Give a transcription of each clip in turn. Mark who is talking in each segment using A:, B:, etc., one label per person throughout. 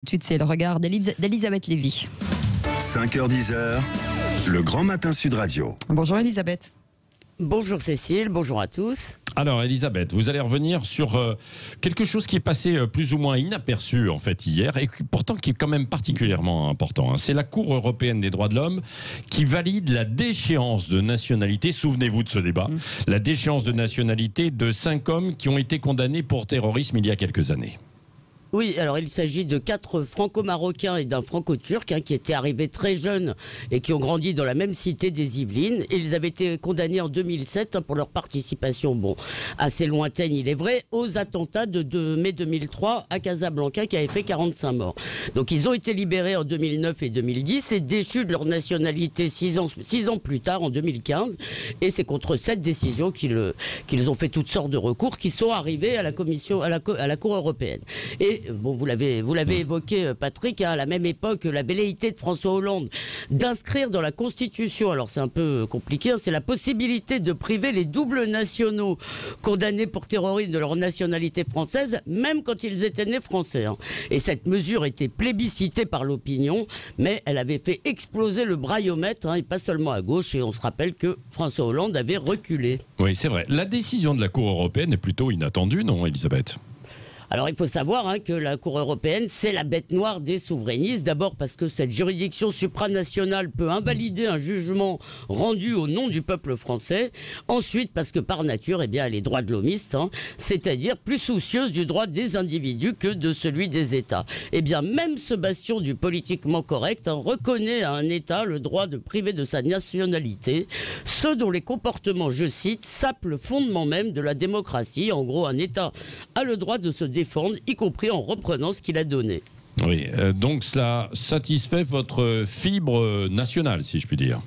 A: Tout de suite, c'est le regard d'Elisabeth Lévy.
B: 5h-10h, le Grand Matin Sud Radio.
A: Bonjour Elisabeth.
C: Bonjour Cécile, bonjour à tous.
D: Alors Elisabeth, vous allez revenir sur quelque chose qui est passé plus ou moins inaperçu en fait hier et pourtant qui est quand même particulièrement important. C'est la Cour européenne des droits de l'homme qui valide la déchéance de nationalité, souvenez-vous de ce débat, la déchéance de nationalité de 5 hommes qui ont été condamnés pour terrorisme il y a quelques années.
C: Oui, alors il s'agit de 4 franco-marocains et d'un franco-turc qui étaient arrivés très jeunes et qui ont grandi dans la même cité des Yvelines. Et ils avaient été condamnés en 2007 pour leur participation, assez lointaine il est vrai, aux attentats de mai 2003 à Casablanca qui avaient fait 45 morts. Donc ils ont été libérés en 2009 et 2010 et déchus de leur nationalité 6 ans plus tard, en 2015. Et c'est contre cette décision qu'ils ont fait toutes sortes de recours qui sont arrivés à la Commission, à la Cour européenne. Et vous l'avez évoqué, Patrick, à la même époque, la velléité de François Hollande d'inscrire dans la Constitution, alors c'est un peu compliqué, c'est la possibilité de priver les doubles nationaux condamnés pour terrorisme de leur nationalité française, même quand ils étaient nés français. Et cette mesure était plébiscitée par l'opinion, mais elle avait fait exploser le braillomètre, et pas seulement à gauche, et on se rappelle que François Hollande avait reculé.
D: Oui, c'est vrai. La décision de la Cour européenne est plutôt inattendue, non, Elisabeth ?
C: Alors il faut savoir que la Cour européenne, c'est la bête noire des souverainistes. D'abord parce que cette juridiction supranationale peut invalider un jugement rendu au nom du peuple français. Ensuite parce que par nature, elle est droit de l'homiste, c'est-à-dire plus soucieuse du droit des individus que de celui des États. Eh bien même ce bastion du politiquement correct reconnaît à un État le droit de priver de sa nationalité ceux dont les comportements, je cite, sapent le fondement même de la démocratie. En gros, un État a le droit de se défendre, y compris en reprenant ce qu'il a donné.
D: Oui, donc cela satisfait votre fibre nationale, si je puis dire.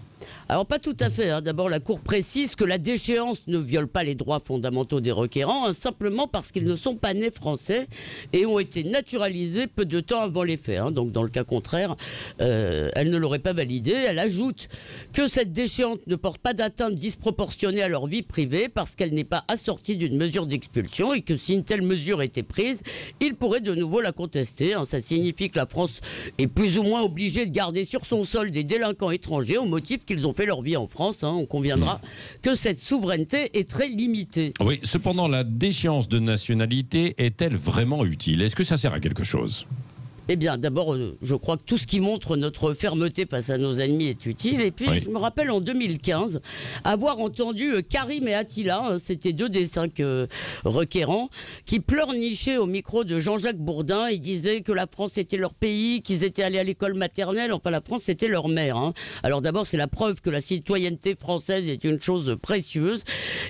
C: Alors pas tout à fait. D'abord, la Cour précise que la déchéance ne viole pas les droits fondamentaux des requérants, simplement parce qu'ils ne sont pas nés français et ont été naturalisés peu de temps avant les faits. Donc dans le cas contraire, elle ne l'aurait pas validé. Elle ajoute que cette déchéance ne porte pas d'atteinte disproportionnée à leur vie privée parce qu'elle n'est pas assortie d'une mesure d'expulsion et que si une telle mesure était prise, ils pourraient de nouveau la contester. Ça signifie que la France est plus ou moins obligée de garder sur son sol des délinquants étrangers au motif qu'ils ont fait leur vie en France. On conviendra que cette souveraineté est très limitée.
D: Oui, cependant, la déchéance de nationalité est-elle vraiment utile ? Est-ce que ça sert à quelque chose ?
C: Eh bien, d'abord, je crois que tout ce qui montre notre fermeté face à nos ennemis est utile. Et puis, je me rappelle en 2015 avoir entendu Karim et Attila, c'était 2 des 5 requérants, qui pleurnichaient au micro de Jean-Jacques Bourdin. Ils disaient que la France était leur pays, qu'ils étaient allés à l'école maternelle. Enfin, la France, c'était leur mère. Alors d'abord, c'est la preuve que la citoyenneté française est une chose précieuse.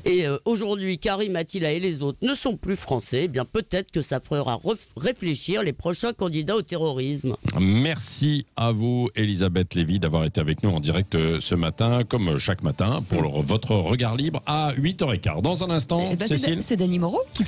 C: Et aujourd'hui, Karim, Attila et les autres ne sont plus français. Eh bien, peut-être que ça fera réfléchir les prochains candidats au terrorisme.
D: Merci à vous, Elisabeth Lévy, d'avoir été avec nous en direct ce matin, comme chaque matin, pour votre regard libre à 8h15. Dans un instant, Cécile.
A: C'est Dany Moreau qui